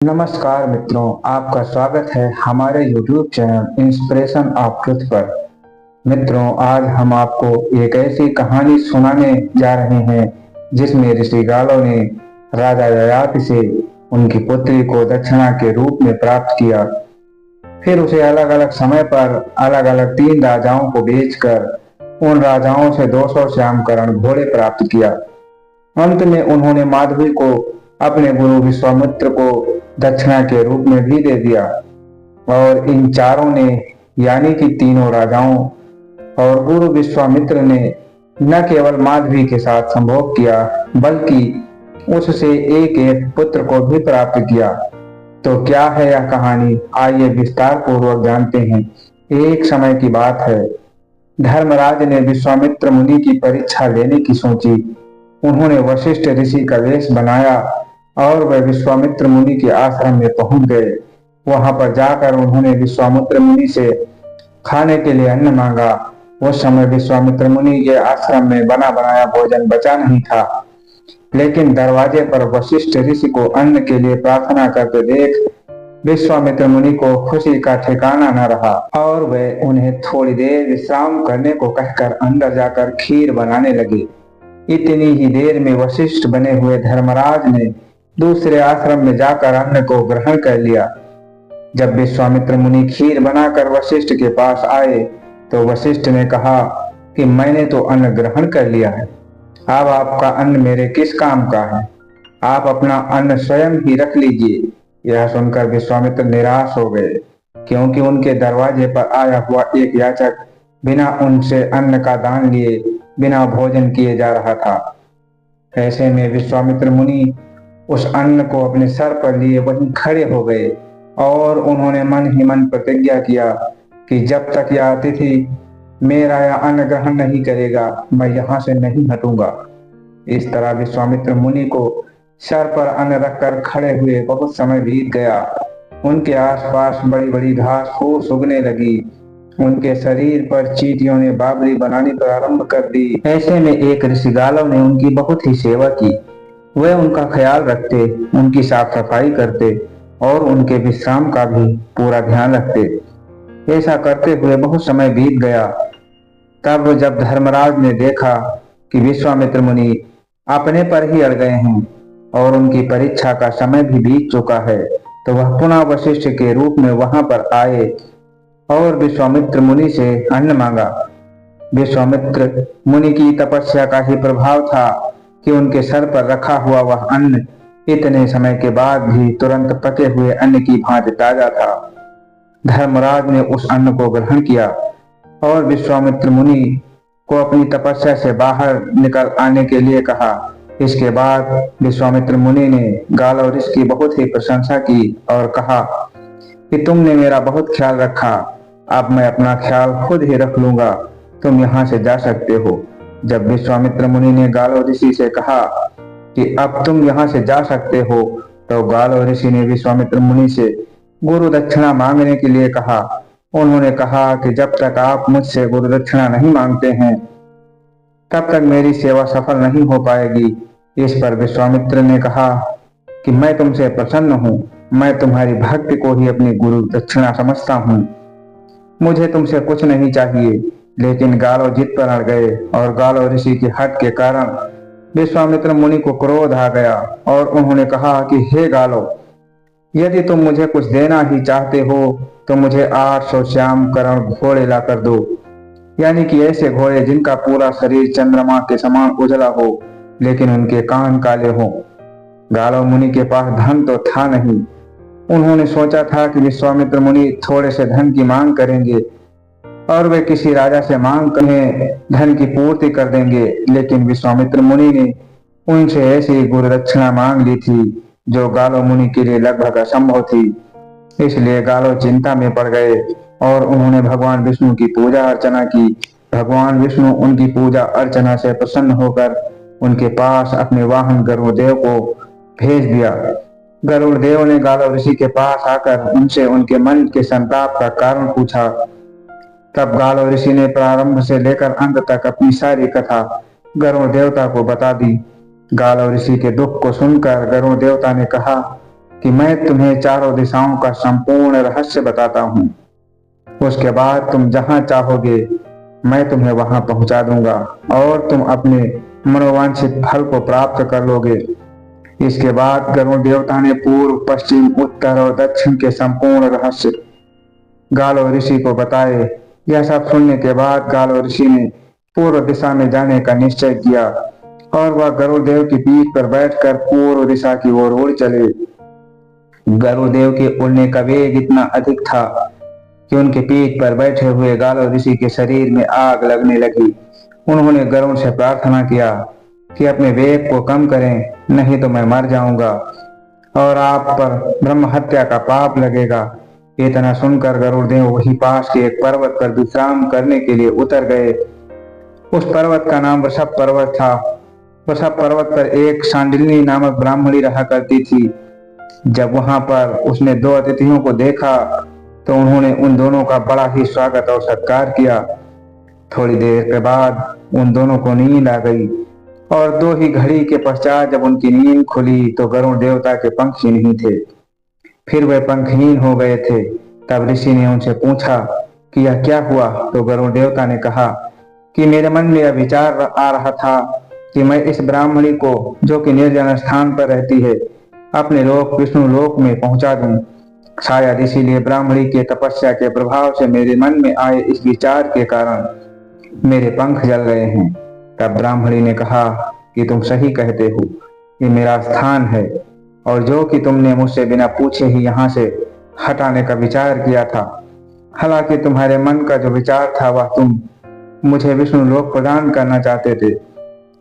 नमस्कार मित्रों, आपका स्वागत है हमारे YouTube channel inspiration of truth पर। मित्रों, आज हम आपको एक ऐसी कहानी सुनाने जा रहे हैं जिसमें ऋषि गालो ने राजा ययाति से उनकी पुत्री को दक्षिणा के रूप में प्राप्त किया। फिर उसे अलग अलग समय पर अलग अलग 3 राजाओं को बेचकर उन राजाओं से 200 श्यामकरण घोड़े प्राप्त किया। अंत में उन्होंने माधवी को अपने गुरु विश्वामित्र को दक्षिणा के रूप में भी दे दिया और इन चारों ने यानी कि तीनों राजाओं और गुरु विश्वामित्र ने न केवल माधवी के साथ संभोग किया बल्कि उससे एक एक पुत्र को भी प्राप्त किया। तो क्या है यह कहानी, आइए विस्तार पूर्वक जानते हैं। एक समय की बात है, धर्मराज ने विश्वामित्र मुनि की परीक्षा लेने की सोची। उन्होंने वशिष्ठ ऋषि का वेश बनाया और वे विश्वामित्र मुनि के आश्रम में पहुंच गए। वहां पर जाकर उन्होंने विश्वामित्र मुनि से खाने के लिए अन्न मांगा। उस समय विश्वामित्र मुनि के आश्रम में बना बनाया भोजन बचा नहीं था, लेकिन दरवाजे पर वशिष्ठ ऋषि को अन्न के लिए प्रार्थना करते देख विश्वामित्र मुनि को खुशी का ठिकाना न रहा और वे उन्हें थोड़ी देर विश्राम करने को कहकर अंदर जाकर खीर बनाने लगे। इतनी ही देर में वशिष्ठ बने हुए धर्मराज ने दूसरे आश्रम में जाकर अन्न को ग्रहण कर लिया। जब विश्वामित्र मुनि खीर बनाकर वशिष्ठ के पास आए तो वशिष्ठ ने कहा कि मैंने तो अन्न ग्रहण कर लिया है, अब आपका अन्न मेरे किस काम का है? आप अपना अन्न स्वयं ही रख लीजिए। यह सुनकर विश्वामित्र निराश हो गए, क्योंकि उनके दरवाजे पर आया हुआ एक याचक बिना उनसे अन्न का दान लिए बिना भोजन किए जा रहा था। ऐसे में विश्वामित्र मुनि उस अन्न को अपने सर पर लिए वहीं खड़े हो गए और उन्होंने मन ही मन प्रतिज्ञा किया कि जब तक यह अतिथि मेरा यह अन्न ग्रहण नहीं करेगा मैं यहाँ से नहीं हटूंगा। इस तरह विश्वामित्र मुनि को सर पर अन्न रखकर खड़े हुए बहुत समय बीत गया। उनके आसपास बड़ी बड़ी घास फूस उगने लगी। उनके शरीर पर चींटियों ने बावड़ी बनानी प्रारंभ कर दी। ऐसे में एक ऋषि गालव ने उनकी बहुत ही सेवा की। वे उनका ख्याल रखते, उनकी साफ सफाई करते और उनके विश्राम का भी पूरा ध्यान रखते। ऐसा करते हुए बहुत समय बीत गया। तब जब धर्मराज ने देखा कि विश्वामित्र मुनि अपने पर ही अड़ गए हैं और उनकी परीक्षा का समय भी बीत चुका है, तो वह पुनः वशिष्ठ के रूप में वहां पर आए और विश्वामित्र मुनि से अन्न मांगा। विश्वामित्र मुनि की तपस्या का ही प्रभाव था कि उनके सर पर रखा हुआ वह अन्न इतने समय के बाद भी तुरंत पके हुए अन्न की भांति ताजा था। धर्मराज ने उस अन्न को ग्रहण किया और विश्वामित्र मुनि को अपनी तपस्या से बाहर निकल आने के लिए कहा। इसके बाद विश्वामित्र मुनि ने गालव ऋषि की बहुत ही प्रशंसा की और कहा कि तुमने मेरा बहुत ख्याल रखा, अब मैं अपना ख्याल खुद ही रख लूंगा, तुम यहाँ से जा सकते हो। जब विश्वामित्र मुनि ने गालव ऋषि से कहा कि अब तुम यहाँ से जा सकते हो, तो गालव ऋषि ने विश्वामित्र मुनि से गुरु दक्षिणा मांगने के लिए कहा। उन्होंने कहा कि जब तक आप मुझसे गुरु दक्षिणा नहीं मांगते हैं तब तक मेरी सेवा सफल नहीं हो पाएगी। इस पर विश्वामित्र ने कहा कि मैं तुमसे प्रसन्न हूँ, मैं तुम्हारी भक्ति को ही अपनी गुरु दक्षिणा समझता हूँ, मुझे तुमसे कुछ नहीं चाहिए। लेकिन गालव जिद पर अड़ गए और गालव ऋषि के हठ के कारण विश्वामित्र मुनि को क्रोध आ गया और उन्होंने कहा कि हे गालव, यदि तुम मुझे कुछ देना ही चाहते हो तो मुझे 800 श्यामकरण घोड़े लाकर दो, यानी कि ऐसे घोड़े जिनका पूरा शरीर चंद्रमा के समान उजला हो लेकिन उनके कान काले हों। गालव मुनि के पास धन तो था नहीं। उन्होंने सोचा था कि विश्वामित्र मुनि थोड़े से धन की मांग करेंगे और वे किसी राजा से मांग कर धन की पूर्ति कर देंगे, लेकिन विश्वामित्र मुनि ने उनसे ऐसी गुरु दक्षिणा मांग ली थी जो गालव मुनि के लिए लगभग असंभव थी। इसलिए गालव चिंता में पड़ गए और उन्होंने भगवान विष्णु की पूजा अर्चना की। भगवान विष्णु उनकी पूजा अर्चना से प्रसन्न होकर उनके पास अपने वाहन गरुड़देव को भेज दिया। गरुड़देव ने गालव ऋषि के पास आकर उनसे उनके मन के संताप का कारण पूछा। तब गालव ऋषि ने प्रारंभ से लेकर अंत तक अपनी सारी कथा गरुड़ देवता को बता दी। गालव ऋषि के दुख को सुनकर गरुड़ देवता ने कहा कि मैं तुम्हें चारों दिशाओं का संपूर्ण रहस्य बताता हूँ। उसके बाद तुम जहाँ चाहोगे मैं तुम्हें वहां पहुंचा दूंगा और तुम अपने मनोवांछित फल को प्राप्त कर लोगे। इसके बाद गरुड़ देवता ने पूर्व, पश्चिम, उत्तर और दक्षिण के संपूर्ण रहस्य गालो ऋषि को बताए। यह सब सुनने के बाद गालो ऋषि ने पूर्व दिशा में जाने का निश्चय किया और वह गरुड़ देव की पीठ पर बैठकर पूर्व दिशा की ओर उड़ चले। गरुड़ देव के उड़ने का वेग इतना अधिक था कि उनके पीठ पर बैठे हुए गालो ऋषि के शरीर में आग लगने लगी। उन्होंने गरुड़ से प्रार्थना किया कि अपने वेग को कम करें, नहीं तो मैं मर जाऊंगा और आप पर ब्रह्म हत्या का पाप लगेगा। इतना सुनकर गरुड़ देव वही पास के एक पर्वत पर विश्राम करने के लिए उतर गए। उस पर्वत का नाम वृषभ पर्वत था। वृषभ पर्वत पर एक सांडिल्य नामक ब्राह्मणी रहा करती थी। जब वहां पर उसने दो अतिथियों को देखा तो उन्होंने उन दोनों का बड़ा ही स्वागत और सत्कार किया। थोड़ी देर के बाद उन दोनों को नींद आ गई और 2 ही घड़ी के पश्चात जब उनकी नींद खुली तो गरुड़ देवता के पंख ही नहीं थे, फिर वे पंखहीन हो गए थे। तब ऋषि ने उनसे पूछा कि यह क्या हुआ? तो गरुड़ देवता ने कहा कि मेरे मन में यह विचार आ रहा था कि मैं इस ब्राह्मणी को, जो कि निर्जन स्थान पर रहती है, अपने लोक विष्णु लोक में पहुंचा दूं। शायद इसीलिए ब्राह्मणी के तपस्या के प्रभाव से मेरे मन में आए इस विचार के कारण मेरे पंख जल गए हैं। तब ब्राह्मणी ने कहा कि तुम सही कहते हो, ये मेरा स्थान है और जो कि तुमने मुझसे बिना पूछे ही यहाँ से हटाने का विचार किया था। हालांकि तुम्हारे मन का जो विचार था वह तुम मुझे विष्णु लोक प्रदान करना चाहते थे,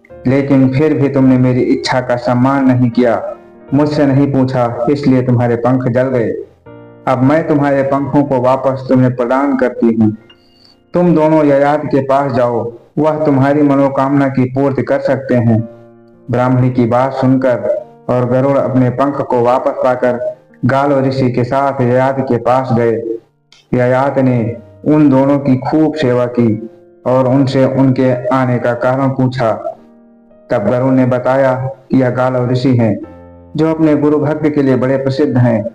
लेकिन फिर भी तुमने मेरी इच्छा का सम्मान नहीं किया, मुझसे नहीं पूछा, इसलिए तुम्हारे पंख जल गए। अब मैं तुम्हारे पंखों को वापस तुम्हें प्रदान करती हूँ। तुम दोनों ययाति के पास जाओ, वह तुम्हारी मनोकामना की पूर्ति कर सकते हैं। ब्राह्मणी की बात सुनकर और गरुड़ अपने पंख को वापस पाकर गालो ऋषि के साथ ययाति के पास गए। ययाति ने उन दोनों की खूब सेवा की और उनसे उनके आने का कारण पूछा। तब गरुड़ ने बताया कि यह गालो ऋषि हैं, जो अपने गुरु भक्ति के लिए बड़े प्रसिद्ध हैं,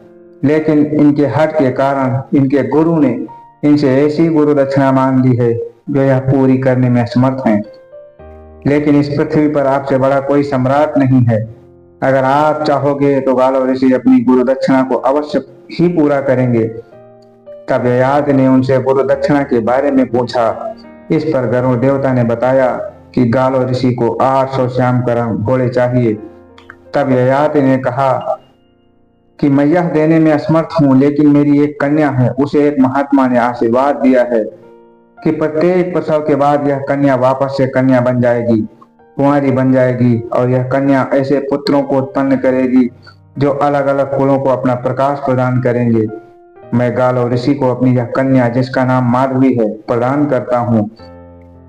लेकिन इनके हठ के कारण इनके गुरु ने इनसे ऐसी गुरु दक्षिणा मांग ली है जो यह पूरी करने में असमर्थ हैं। लेकिन इस पृथ्वी पर आपसे बड़ा कोई सम्राट नहीं है। अगर आप चाहोगे तो गालो ऋषि अपनी गुरु दक्षिणा को अवश्य ही पूरा करेंगे। तब ययाति ने उनसे गुरु दक्षिणा के बारे में पूछा। इस पर गरुड़ देवता ने बताया कि गालो ऋषि को 800 श्यामकरण घोड़े चाहिए। तब ययाति ने कहा कि मैं यह देने में असमर्थ हूँ, लेकिन मेरी एक कन्या है, उसे एक महात्मा ने आशीर्वाद दिया है कि प्रत्येक प्रसव के बाद यह कन्या वापस से कन्या बन जाएगी, कुंवारी बन जाएगी और यह कन्या ऐसे पुत्रों को उत्पन्न करेगी जो अलग अलग कुलों को अपना प्रकाश प्रदान करेंगे। मैं गालो ऋषि को अपनी यह कन्या, जिसका नाम माधवी है, प्रदान करता हूँ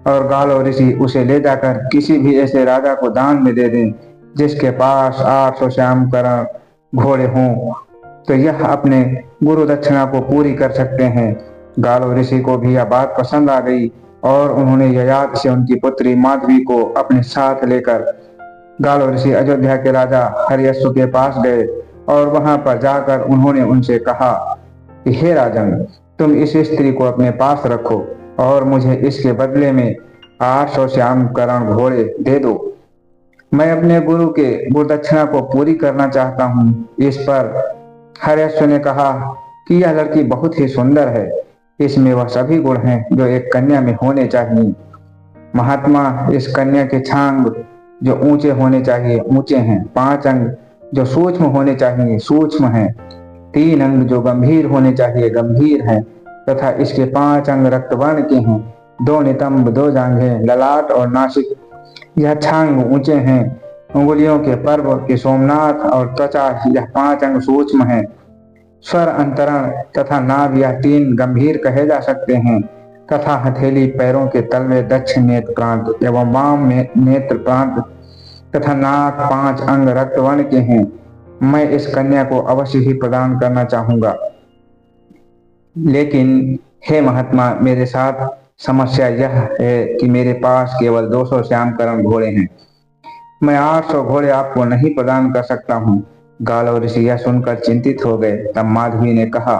और गालो ऋषि उसे ले जाकर किसी भी ऐसे राजा को दान में दे दें जिसके पास 800 श्यामकरण घोड़े हों, तो यह अपने गुरु दक्षिणा को पूरी कर सकते हैं। गालो ऋषि को भी यह बात पसंद आ गई और उन्होंने ययाति से उनकी पुत्री माधवी को अपने साथ लेकर गालो ऋषि अयोध्या के राजा हरियश्व के पास गए और वहां पर जाकर उन्होंने उनसे कहा कि हे राजन, तुम इस स्त्री को अपने पास रखो और मुझे इसके बदले में 800 श्यामकरण घोड़े दे दो। मैं अपने गुरु के गुरुदक्षिणा को पूरी करना चाहता हूँ। इस पर हरियश्व ने कहा कि यह लड़की बहुत ही सुंदर है, इसमें वह सभी गुण हैं जो एक कन्या में होने चाहिए। महात्मा, इस कन्या के छांग जो ऊंचे होने चाहिए ऊंचे हैं, 5 अंग जो सूक्ष्म होने चाहिए सूक्ष्म हैं, 3 अंग जो गंभीर होने चाहिए गंभीर हैं तथा इसके 5 अंग रक्तवर्ण के हैं, 2 नितंब, 2 जांघें, ललाट और नासिक यह छांग ऊंचे हैं, उंगलियों के पर्व के सोमनाथ और त्वचा यह 5 अंग सूक्ष्म हैं, स्वर अंतरण तथा नाभ यह 3 गंभीर कहे जा सकते हैं तथा हथेली पैरों के तलवे दक्षिण नेत्र प्रांत एवं वाम नेत्र प्रांत तथा नाक 5 अंग रक्तवर्ण के हैं। मैं इस कन्या को अवश्य ही प्रदान करना चाहूंगा, लेकिन हे महात्मा, मेरे साथ समस्या यह है कि मेरे पास केवल 200 श्यामकरण घोड़े हैं। मैं 800 घोड़े आपको नहीं प्रदान कर सकता हूँ। गालो ऋषि यह सुनकर चिंतित हो गए। तब माधवी ने कहा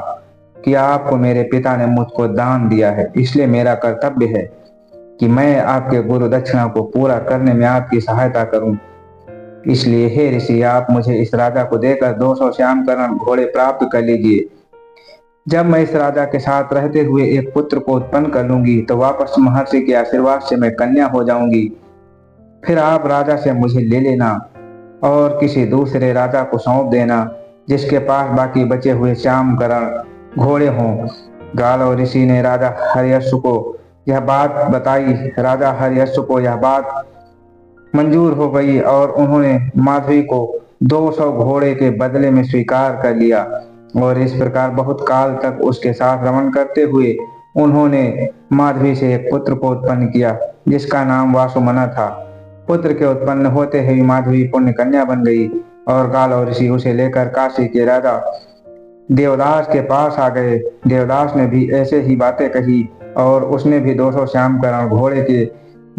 कि आपको मेरे पिता ने मुझको दान दिया है, इसलिए मेरा कर्तव्य है कि मैं आपके गुरु दक्षिणा को पूरा करने में आपकी सहायता करूं। इसलिए हे ऋषि, आप मुझे इस राजा को देकर 200 श्यामकरण घोड़े प्राप्त कर लीजिए। जब मैं इस राजा के साथ रहते हुए एक पुत्र को उत्पन्न कर लूंगी तो वापस महर्षि के आशीर्वाद से मैं कन्या हो जाऊंगी। फिर आप राजा से मुझे ले लेना और किसी दूसरे राजा को सौंप देना जिसके पास बाकी बचे हुए श्यामकरण घोड़े हों। गालो ऋषि ने राजा हरियश्व को यह बात बताई। राजा हरियश्व को यह बात मंजूर हो गई और उन्होंने माधवी को 200 घोड़े के बदले में स्वीकार कर लिया और इस प्रकार बहुत काल तक उसके साथ रमन करते हुए उन्होंने माधवी से एक पुत्र को उत्पन्न किया जिसका नाम वासुमना था। पुत्र के उत्पन्न होते ही माधवी पुण्य कन्या बन गई और गालो ऋषि उसे लेकर काशी के राजा देवदास के पास आ गए। देवदास ने भी ऐसे ही बातें कही और उसने भी 200 श्यामकरण घोड़े के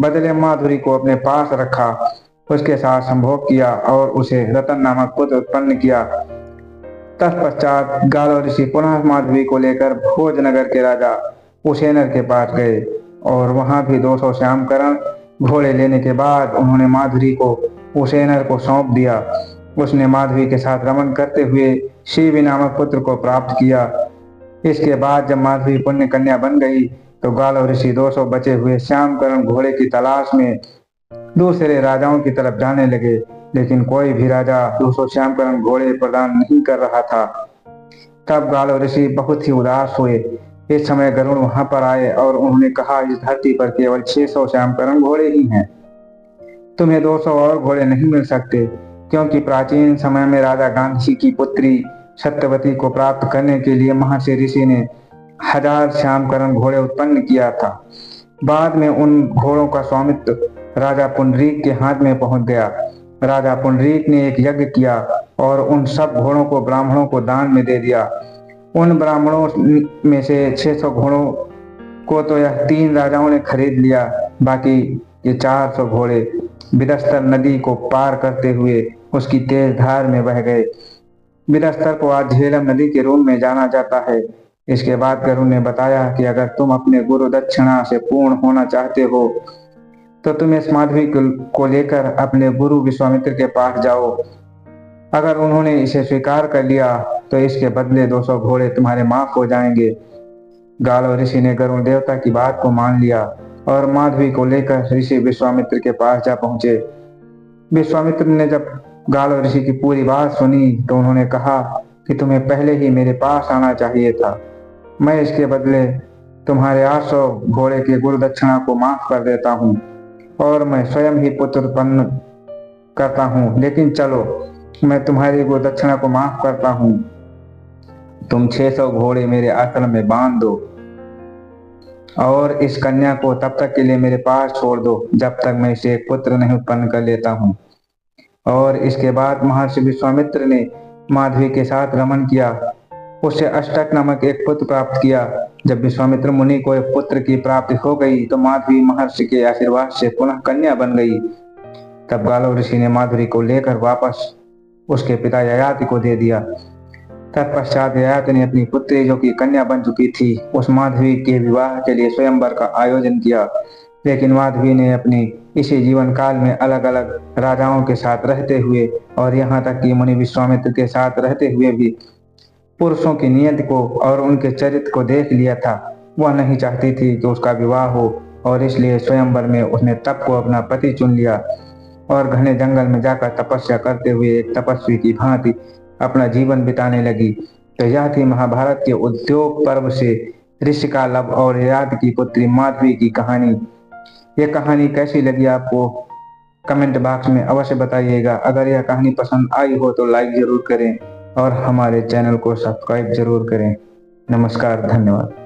बदले माधुरी को अपने पास रखा, उसके साथ संभोग किया और उसे रतन नामक पुत्र उत्पन्न किया। तत्पश्चात गालो ऋषि पुनः माधवी को लेकर भोजनगर के राजा उसेनर के पास गए और वहां भी 200 श्यामकरण घोड़े लेने के बाद उन्होंने माधुरी को उसेनर को सौंप दिया। उसने माधवी के साथ रमन करते हुए शिवी नामक पुत्र को प्राप्त किया। इसके बाद जब माधवी पुण्य कन्या बन गई तो गालो ऋषि 200 बचे हुए श्यामकरण घोड़े की तलाश में दूसरे राजाओं की तरफ जाने लगे, लेकिन कोई भी राजा 200 श्यामकरण घोड़े प्रदान नहीं कर रहा था। तब गालो ऋषि बहुत ही उदास हुए। इस समय गरुड़ वहां पर आए और उन्होंने कहा, इस धरती पर केवल 600 श्यामकरण घोड़े ही हैं, तुम्हें 200 और घोड़े नहीं मिल सकते, क्योंकि प्राचीन समय में राजा गांधी की पुत्री सत्यवती को प्राप्त करने के लिए महर्षि ऋषि ने 1000 श्यामकरण घोड़े उत्पन्न किया था। बाद में उन घोड़ों का स्वामित्व राजा पुंडरीक के हाथ में पहुंच गया। राजा पुंडरीक ने एक यज्ञ किया और उन सब घोड़ों को ब्राह्मणों को दान में दे दिया। उन ब्राह्मणों में से 600 घोड़ों को तो यह 3 राजाओं ने खरीद लिया, बाकी ये 400 घोड़े बिदस्तर नदी को पार करते हुए उसकी तेज धार में बह गए। बिदस्तर को आज झेलम नदी के रूप में जाना जाता है। इसके बाद गरुड़ ने बताया कि अगर तुम अपने गुरु दक्षिणा से पूर्ण होना चाहते हो तो तुम इस माधवी को लेकर अपने गुरु विश्वामित्र के पास जाओ। अगर उन्होंने इसे स्वीकार कर लिया तो इसके बदले 200 घोड़े तुम्हारे माफ हो जाएंगे। गालो ऋषि ने गरुड़ देवता की बात को मान लिया और माधवी को लेकर ऋषि विश्वामित्र के पास जा पहुंचे। विश्वामित्र ने जब गालो ऋषि की पूरी बात सुनी तो उन्होंने कहा कि तुम्हें पहले ही मेरे पास आना चाहिए था। मैं इसके बदले तुम्हारे 800 घोड़े के गुरु दक्षिणा को माफ कर देता हूँ और मैं स्वयं ही पुत्र उत्पन्न करता हूँ, लेकिन चलो मैं तुम्हारी गुरु दक्षिणा को माफ करता हूँ। तुम 600 घोड़े मेरे आश्रम में बांध दो और इस कन्या को तब तक के लिए मेरे पास छोड़ दो जब तक मैं इसे एक पुत्र नहीं उत्पन्न कर लेता हूँ। और इसके बाद महर्षि विश्वामित्र ने माधवी के साथ रमन किया, उससे अष्टक नामक एक पुत्र प्राप्त किया। जब विश्वामित्र मुनि को एक पुत्र की प्राप्ति हो गई तो माधवी महर्षि के आशीर्वाद से पुनः कन्या बन गई। तब गालो ऋषि ने माधुरी को लेकर वापस उसके पिता ययाति को दे दिया। तत्पश्चात ययाति ने अपनी पुत्री जो कि कन्या बन चुकी थी उस माधवी के विवाह के लिए स्वयंवर का आयोजन किया, लेकिन माधवी ने अपनी इसी जीवन काल में अलग अलग राजाओं के साथ रहते हुए और यहाँ तक कि मुनि विश्वामित्र के साथ रहते हुए भी पुरुषों की नियति को और उनके चरित्र को देख लिया था। वह नहीं चाहती थी कि उसका विवाह हो और इसलिए स्वयंवर में उसने तप को अपना पति चुन लिया और घने जंगल में जाकर तपस्या करते हुए एक तपस्वी की भांति अपना जीवन बिताने लगी। तो यह थी महाभारत के उद्योग पर्व से ऋषिका लव और ययाति की पुत्री माधवी की कहानी। यह कहानी कैसी लगी आपको कमेंट बॉक्स में अवश्य बताइएगा। अगर यह कहानी पसंद आई हो तो लाइक जरूर करें और हमारे चैनल को सब्सक्राइब जरूर करें। नमस्कार, धन्यवाद।